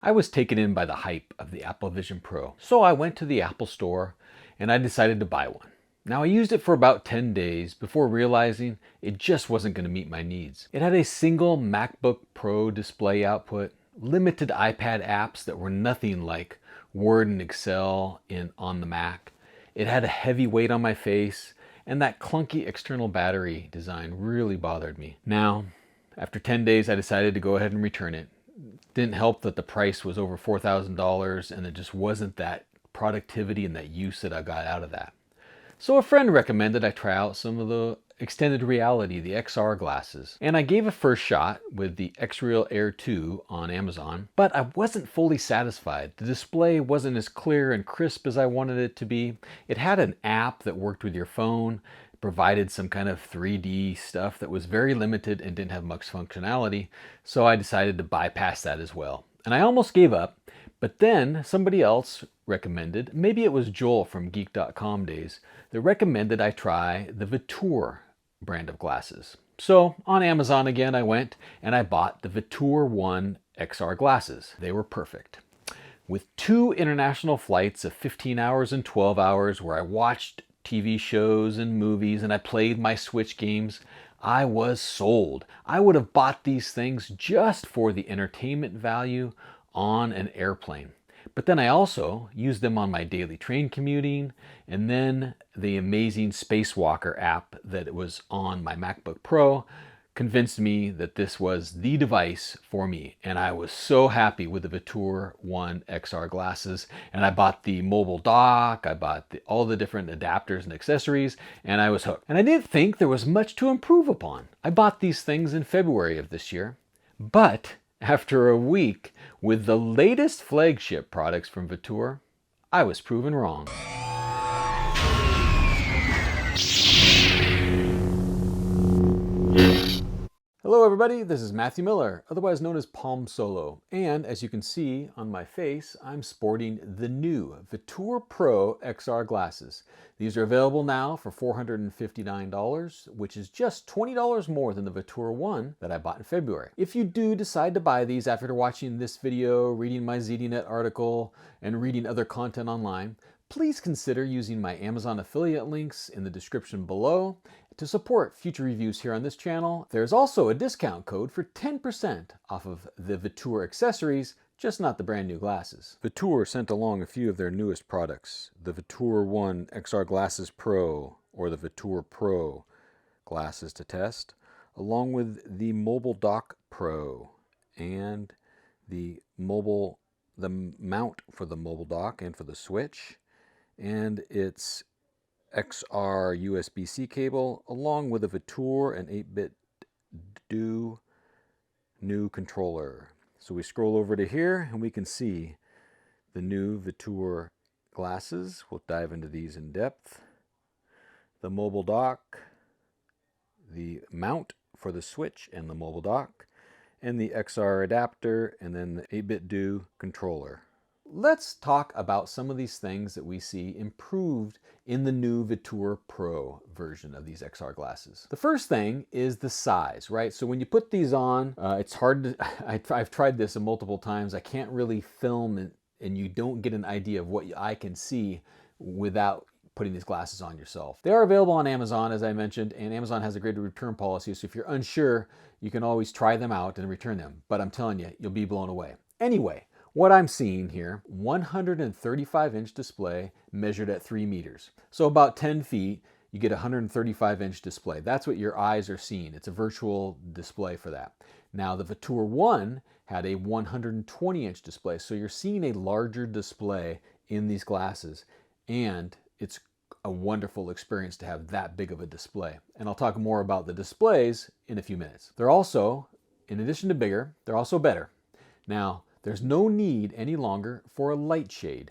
I was taken in by the hype of the Apple Vision Pro, so I went to the Apple Store and I decided to buy one. Now I used it for about 10 days before realizing it just wasn't going to meet my needs. It had a single MacBook Pro display output, limited iPad apps that were nothing like Word and Excel on the Mac. It had a heavy weight on my face, and that clunky external battery design really bothered me. Now, after 10 days, I decided to go ahead and return it. Didn't help that the price was over $4,000 and it just wasn't that productivity and that use that I got out of that. So a friend recommended I try out some of the extended reality, the XR glasses. And I gave a first shot with the X-Real Air 2 on Amazon, but I wasn't fully satisfied. The display wasn't as clear and crisp as I wanted it to be. It had an app that worked with your phone, provided some kind of 3D stuff that was very limited and didn't have much functionality, so I decided to bypass that as well. And I almost gave up, but then somebody else recommended, maybe it was Joel from Geek.com days, that recommended I try the VITURE brand of glasses. So on Amazon again I went and I bought the VITURE One XR glasses. They were perfect. With 2 international flights of 15 hours and 12 hours where I watched TV shows and movies and I played my Switch games, I was sold. I would have bought these things just for the entertainment value on an airplane. But then I also used them on my daily train commuting, and then the amazing SpaceWalker app that was on my MacBook Pro convinced me that this was the device for me. And I was so happy with the VITURE One XR glasses. And I bought the mobile dock, I bought all the different adapters and accessories, and I was hooked. And I didn't think there was much to improve upon. I bought these things in February of this year, but after a week with the latest flagship products from VITURE, I was proven wrong. Hello everybody, this is Matthew Miller, otherwise known as Palm Solo, and as you can see on my face, I'm sporting the new VITURE Pro XR glasses. These are available now for $459, which is just $20 more than the VITURE One that I bought in February. If you do decide to buy these after watching this video, reading my ZDNet article, and reading other content online, please consider using my Amazon affiliate links in the description below to support future reviews here on this channel. There's also a discount code for 10% off of the VITURE accessories, just not the brand new glasses. VITURE sent along a few of their newest products, the VITURE One XR Glasses Pro, or the VITURE Pro glasses to test, along with the Mobile Dock Pro and the mount for the mobile dock and for the Switch, and its XR USB-C cable, along with a VITURE and 8-bit do new controller. So we scroll over to here and we can see the new VITURE glasses. We'll dive into these in depth. The mobile dock, the mount for the Switch and the mobile dock, and the XR adapter, and then the 8-bit do controller. Let's talk about some of these things that we see improved in the new VITURE Pro version of these XR glasses. The first thing is the size, right? So when you put these on, it's hard to, I've tried this multiple times. I can't really film it, and you don't get an idea of what I can see without putting these glasses on yourself. They are available on Amazon, as I mentioned, and Amazon has a great return policy. So if you're unsure, you can always try them out and return them. But I'm telling you, you'll be blown away. Anyway, what I'm seeing here, 135-inch display measured at 3 meters. So about 10 feet, you get a 135-inch display. That's what your eyes are seeing. It's a virtual display for that. Now the VITURE One had a 120-inch display, so you're seeing a larger display in these glasses, and it's a wonderful experience to have that big of a display. And I'll talk more about the displays in a few minutes. They're also, in addition to bigger, they're also better. Now, there's no need any longer for a light shade.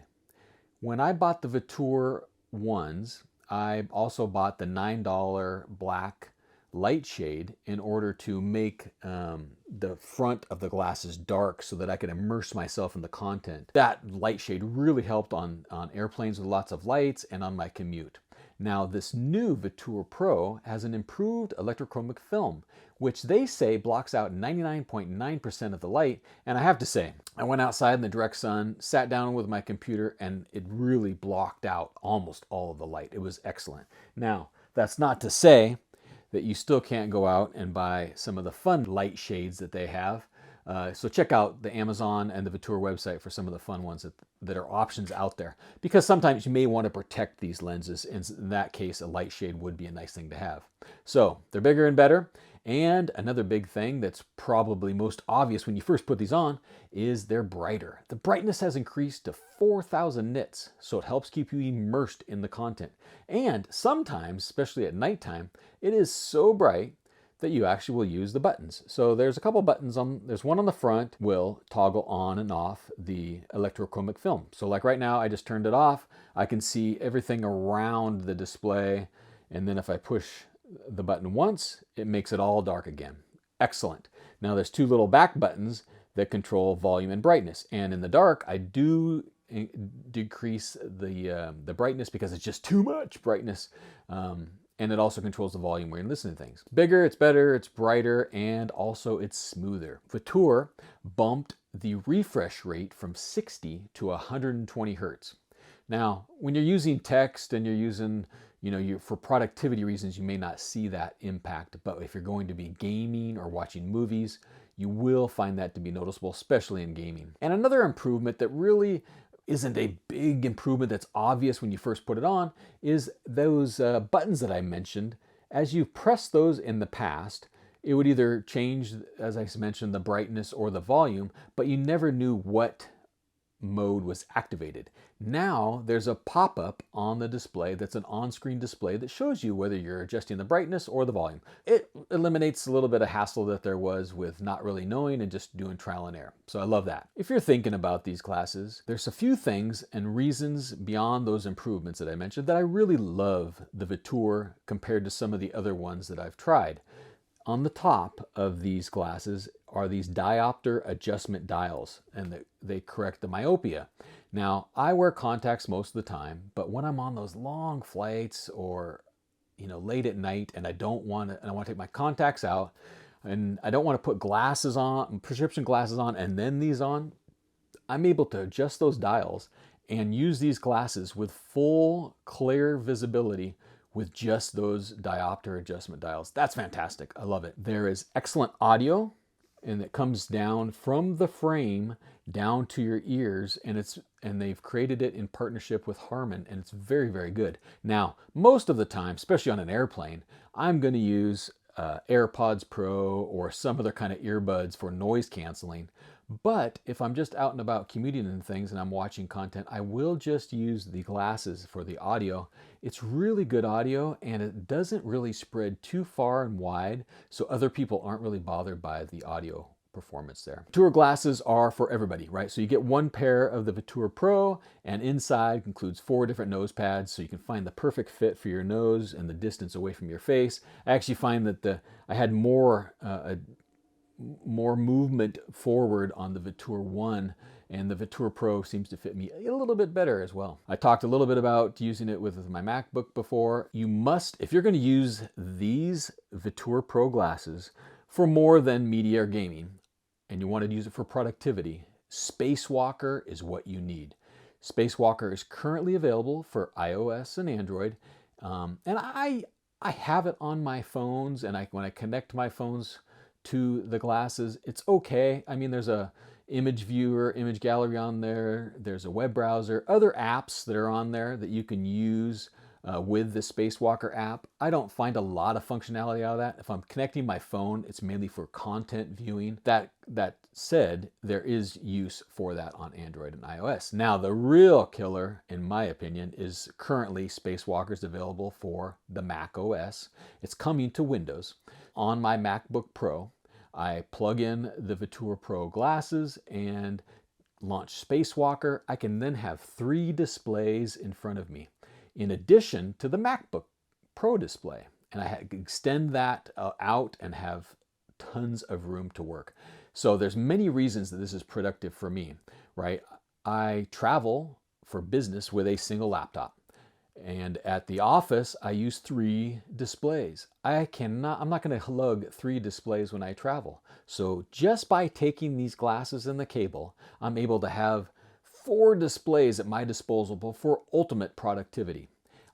When I bought the VITURE Ones, I also bought the $9 black light shade in order to make the front of the glasses dark so that I could immerse myself in the content. That light shade really helped on airplanes with lots of lights and on my commute. Now, this new VITURE Pro has an improved electrochromic film, which they say blocks out 99.9% of the light. And I have to say, I went outside in the direct sun, sat down with my computer, and it really blocked out almost all of the light. It was excellent. Now, that's not to say that you still can't go out and buy some of the fun light shades that they have. So check out the Amazon and the VITURE website for some of the fun ones that are options out there. Because sometimes you may want to protect these lenses, and in that case, a light shade would be a nice thing to have. So they're bigger and better. And another big thing that's probably most obvious when you first put these on is they're brighter. The brightness has increased to 4,000 nits, so it helps keep you immersed in the content. And sometimes, especially at nighttime, it is so bright that you actually will use the buttons. So there's a couple buttons there's one on the front will toggle on and off the electrochromic film. So like right now, I just turned it off. I can see everything around the display. And then if I push the button once, it makes it all dark again. Excellent. Now there's two little back buttons that control volume and brightness. And in the dark, I do decrease the brightness because it's just too much brightness. And it also controls the volume where you're listening to things. Bigger, it's better, it's brighter, and also it's smoother. VITURE bumped the refresh rate from 60 to 120 hertz. Now, when you're using text and you're using, for productivity reasons, you may not see that impact. But if you're going to be gaming or watching movies, you will find that to be noticeable, especially in gaming. And another improvement that really isn't a big improvement that's obvious when you first put it on is those buttons that I mentioned. As you press those in the past, it would either change, as I mentioned, the brightness or the volume, but you never knew what mode was activated. Now there's a pop-up on the display that's an on-screen display that shows you whether you're adjusting the brightness or the volume. It eliminates a little bit of hassle that there was with not really knowing and just doing trial and error. So I love that. If you're thinking about these glasses, there's a few things and reasons beyond those improvements that I mentioned that I really love the VITURE compared to some of the other ones that I've tried. On the top of these glasses are these diopter adjustment dials, and they correct the myopia. Now, I wear contacts most of the time, but when I'm on those long flights or late at night and I want to take my contacts out and I don't want to put glasses on, prescription glasses on, and then these on, I'm able to adjust those dials and use these glasses with full clear visibility with just those diopter adjustment dials. That's fantastic. I love it. There is excellent audio, and it comes down from the frame down to your ears, and they've created it in partnership with Harman, and it's very, very good. Now, most of the time, especially on an airplane, I'm going to use AirPods Pro or some other kind of earbuds for noise canceling. But if I'm just out and about commuting and things and I'm watching content, I will just use the glasses for the audio. It's really good audio, and it doesn't really spread too far and wide, so other people aren't really bothered by the audio performance there. VITURE glasses are for everybody, right? So you get one pair of the VITURE Pro, and inside includes 4 different nose pads, so you can find the perfect fit for your nose and the distance away from your face. I actually find that I had more movement forward on the VITURE One, and the VITURE Pro seems to fit me a little bit better as well. I talked a little bit about using it with my MacBook before. You must, if you're going to use these VITURE Pro glasses for more than media or gaming, and you want to use it for productivity, SpaceWalker is what you need. SpaceWalker is currently available for iOS and Android, and I have it on my phones, and when I connect my phones to the glasses, it's okay. I mean, there's a image viewer, image gallery on there. There's a web browser, other apps that are on there that you can use with the SpaceWalker app. I don't find a lot of functionality out of that. If I'm connecting my phone, it's mainly for content viewing. That said, there is use for that on Android and iOS. Now, the real killer, in my opinion, is currently SpaceWalker's available for the Mac OS. It's coming to Windows. On my MacBook Pro, I plug in the VITURE Pro glasses and launch SpaceWalker. I can then have 3 displays in front of me, in addition to the MacBook Pro display. And I extend that out and have tons of room to work. So there's many reasons that this is productive for me, right? I travel for business with a single laptop. And at the office, I use 3 displays. I'm not going to lug 3 displays when I travel. So just by taking these glasses and the cable, I'm able to have 4 displays at my disposal for ultimate productivity.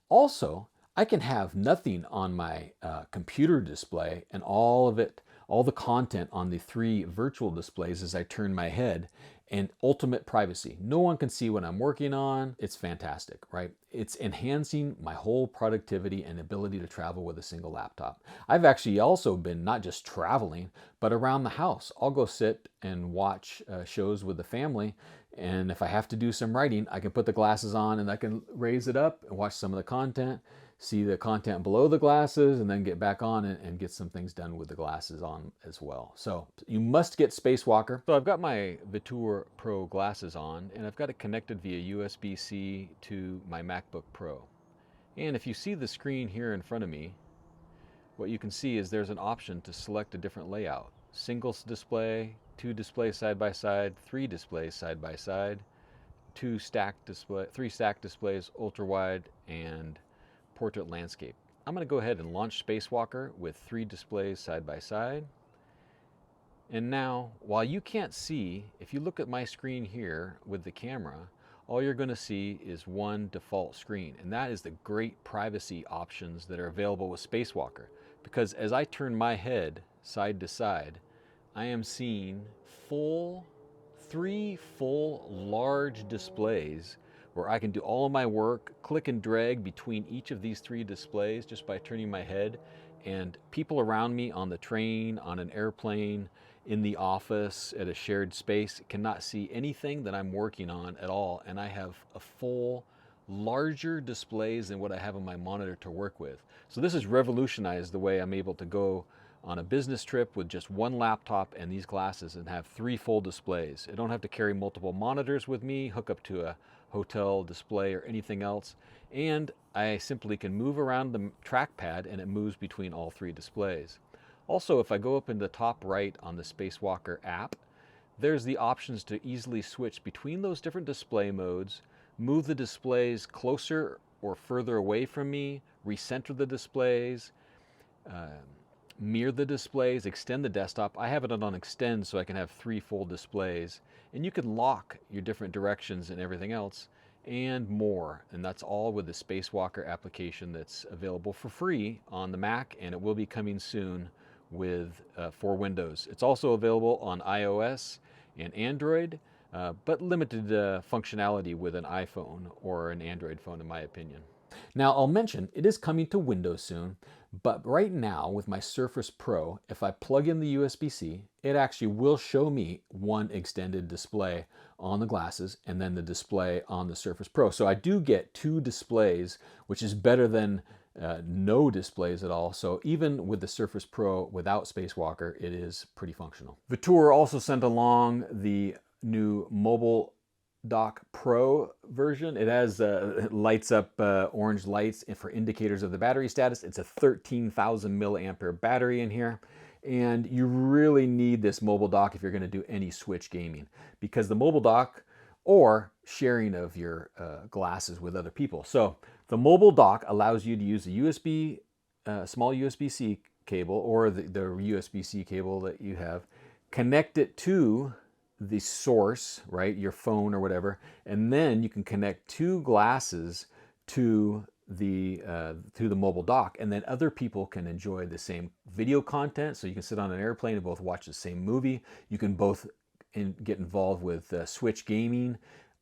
Also, I can have nothing on my computer display and all the content on the 3 virtual displays as I turn my head, and ultimate privacy. No one can see what I'm working on. It's fantastic, right? It's enhancing my whole productivity and ability to travel with a single laptop. I've actually also been not just traveling, but around the house. I'll go sit and watch shows with the family, and if I have to do some writing, I can put the glasses on and I can raise it up and watch some of the content, see the content below the glasses, and then get back on and get some things done with the glasses on as well. So you must get SpaceWalker. So I've got my VITURE Pro glasses on, and I've got it connected via USB-C to my MacBook Pro. And if you see the screen here in front of me, what you can see is there's an option to select a different layout. Single display, 2 displays side by side, 3 displays side by side, 3 stacked displays, ultra wide, and portrait landscape. I'm going to go ahead and launch SpaceWalker with 3 displays side by side. And now, while you can't see, if you look at my screen here with the camera, all you're going to see is one default screen, and that is the great privacy options that are available with SpaceWalker. Because as I turn my head side to side, I am seeing 3 full large displays where I can do all of my work, click and drag between each of these 3 displays just by turning my head, and people around me on the train, on an airplane, in the office, at a shared space cannot see anything that I'm working on at all, and I have a full, larger displays than what I have on my monitor to work with. So this has revolutionized the way I'm able to go on a business trip with just 1 laptop and these glasses and have 3 full displays. I don't have to carry multiple monitors with me, hook up to a hotel display or anything else, and I simply can move around the trackpad and it moves between all 3 displays. Also, if I go up in the top right on the SpaceWalker app, there's the options to easily switch between those different display modes, move the displays closer or further away from me, recenter the displays, mirror the displays, extend the desktop. I have it on extend so I can have 3 full displays, and you can lock your different directions and everything else and more. And that's all with the SpaceWalker application that's available for free on the Mac, and it will be coming soon with for Windows. It's also available on iOS and Android, but limited functionality with an iPhone or an Android phone in my opinion. Now I'll mention it is coming to Windows soon, but right now with my Surface Pro, if I plug in the USB-C, it actually will show me 1 extended display on the glasses and then the display on the Surface Pro. So I do get 2 displays, which is better than no displays at all. So even with the Surface Pro without SpaceWalker, it is pretty functional. VITURE also sent along the new Mobile Dock Pro version. It has it lights up orange lights for indicators of the battery status. It's a 13,000 milliampere battery in here. And you really need this mobile dock if you're going to do any Switch gaming, because the mobile dock or sharing of your glasses with other people. So the mobile dock allows you to use a small USB-C cable or the USB-C cable that you have, connect it to the source, right, your phone or whatever, and then you can connect 2 glasses to the mobile dock, and then other people can enjoy the same video content. So you can sit on an airplane and both watch the same movie. You can both get involved with Switch gaming,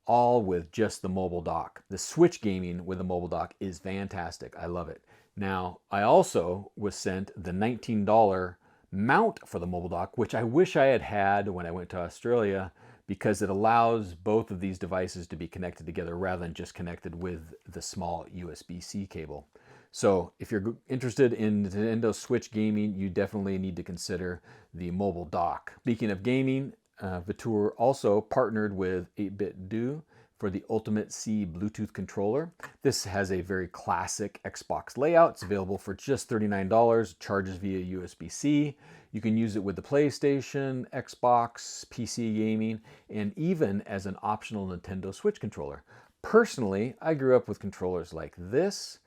all with just the mobile dock. The Switch gaming with the mobile dock is fantastic. I love it. Now, I also was sent the $19 mount for the mobile dock, which I wish I had had when I went to Australia, because it allows both of these devices to be connected together rather than just connected with the small USB-C cable. So if you're interested in Nintendo Switch gaming, you definitely need to consider the mobile dock. Speaking of gaming, VITURE also partnered with 8BitDo for the Ultimate C Bluetooth controller. This has a very classic Xbox layout. It's available for just $39, charges via USB-C. You can use it with the PlayStation, Xbox, PC gaming, and even as an optional Nintendo Switch controller. Personally, I grew up with controllers like this,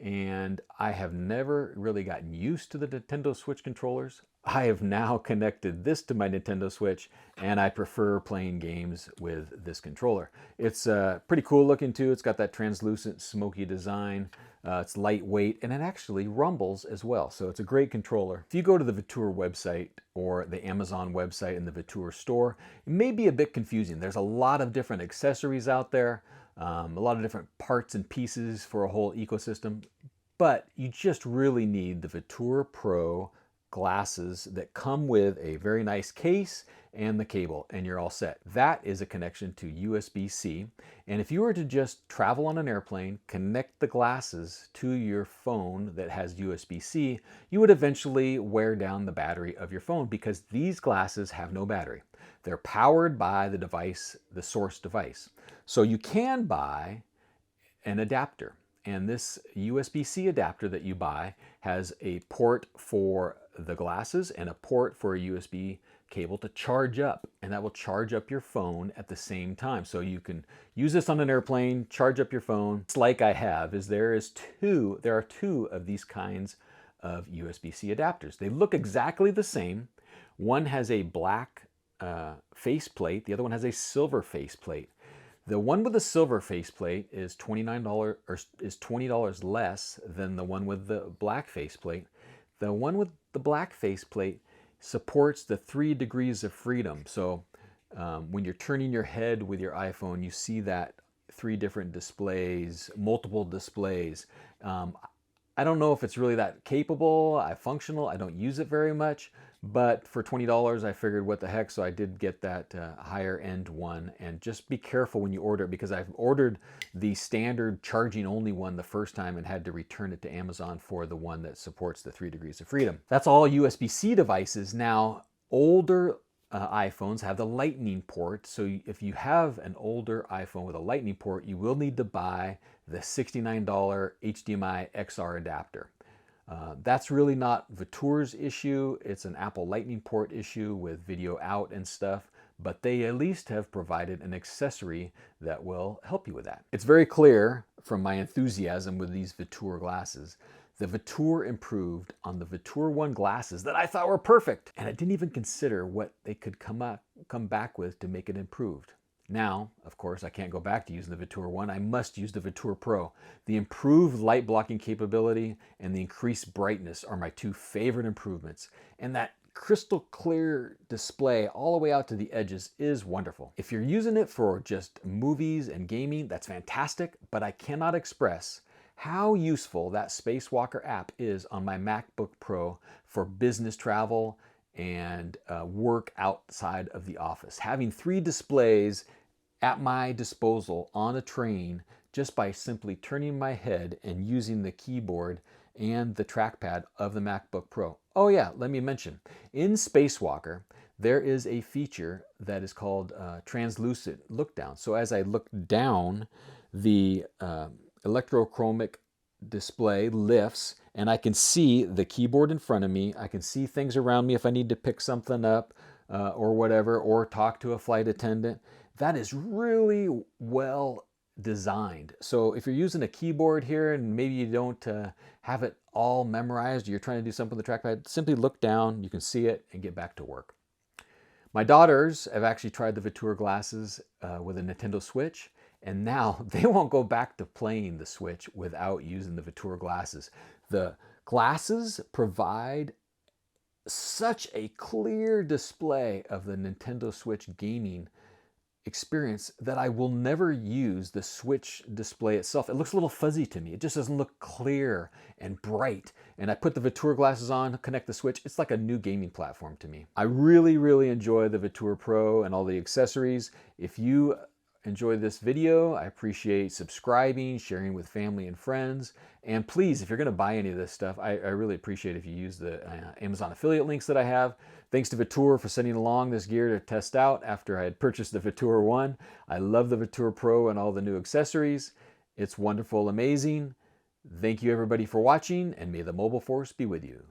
and I have never really gotten used to the Nintendo Switch controllers. I have now connected this to my Nintendo Switch, and I prefer playing games with this controller. It's pretty cool looking too. It's got that translucent, smoky design. It's lightweight, and it actually rumbles as well. So it's a great controller. If you go to the VITURE website or the Amazon website in the VITURE store, it may be a bit confusing. There's a lot of different accessories out there, a lot of different parts and pieces for a whole ecosystem, but you just really need the VITURE Pro glasses that come with a very nice case and the cable, and you're all set. That is a connection to USB-C, and if you were to just travel on an airplane, connect the glasses to your phone that has USB-C, you would eventually wear down the battery of your phone because these glasses have no battery. They're powered by the device, the source device. So you can buy an adapter, and this USB-C adapter that you buy has a port for the glasses and a port for a USB cable to charge up, and that will charge up your phone at the same time. So you can use this on an airplane, charge up your phone. It's like I have is there are two of these kinds of USB-C adapters. They look exactly the same. One has a black faceplate, the other one has a silver faceplate. The one with the silver faceplate is $29 or is $20 less than the one with the black faceplate. The one with the black faceplate supports the 3 degrees of freedom. So when you're turning your head with your iPhone, you see that 3 different displays, multiple displays. I don't know if it's really that capable, functional. I don't use it very much, but for $20, I figured what the heck, so I did get that higher end one. And just be careful when you order it, because I've ordered the standard charging only one the first time and had to return it to Amazon for the one that supports the 3 degrees of freedom. That's all USB-C devices. Now, older iPhones have the lightning port, so if you have an older iPhone with a lightning port, you will need to buy the $69 HDMI XR adapter. That's really not VITURE's issue. It's an Apple lightning port issue with video out and stuff, but they at least have provided an accessory that will help you with that. It's very clear from my enthusiasm with these VITURE glasses. The VITURE improved on the VITURE One glasses that I thought were perfect, and I didn't even consider what they could come back with to make it improved. Now, of course, I can't go back to using the VITURE One. I must use the VITURE Pro. The improved light blocking capability and the increased brightness are my 2 favorite improvements, and that crystal clear display all the way out to the edges is wonderful. If you're using it for just movies and gaming, that's fantastic, but I cannot express how useful that SpaceWalker app is on my MacBook Pro for business travel and work outside of the office. Having 3 displays at my disposal on a train just by simply turning my head and using the keyboard and the trackpad of the MacBook Pro. Oh yeah, let me mention, in SpaceWalker, there is a feature that is called translucent look down. So as I look down, the electrochromic display lifts and I can see the keyboard in front of me. I can see things around me if I need to pick something up or whatever, or talk to a flight attendant. That is really well designed. So if you're using a keyboard here and maybe you don't have it all memorized, you're trying to do something with the trackpad, simply look down, you can see it, and get back to work. My daughters have actually tried the VITURE glasses with a Nintendo Switch, and now they won't go back to playing the Switch without using the VITURE glasses. The glasses provide such a clear display of the Nintendo Switch gaming experience that I will never use the Switch display itself. It looks a little fuzzy to me. It just doesn't look clear and bright. And I put the VITURE glasses on, connect the Switch. It's like a new gaming platform to me. I really, really enjoy the VITURE Pro and all the accessories. If you enjoy this video, I appreciate subscribing, sharing with family and friends. And please, if you're going to buy any of this stuff, I really appreciate if you use the Amazon affiliate links that I have. Thanks to VITURE for sending along this gear to test out after I had purchased the VITURE One. I love the VITURE Pro and all the new accessories. It's wonderful, amazing. Thank you everybody for watching, and may the mobile force be with you.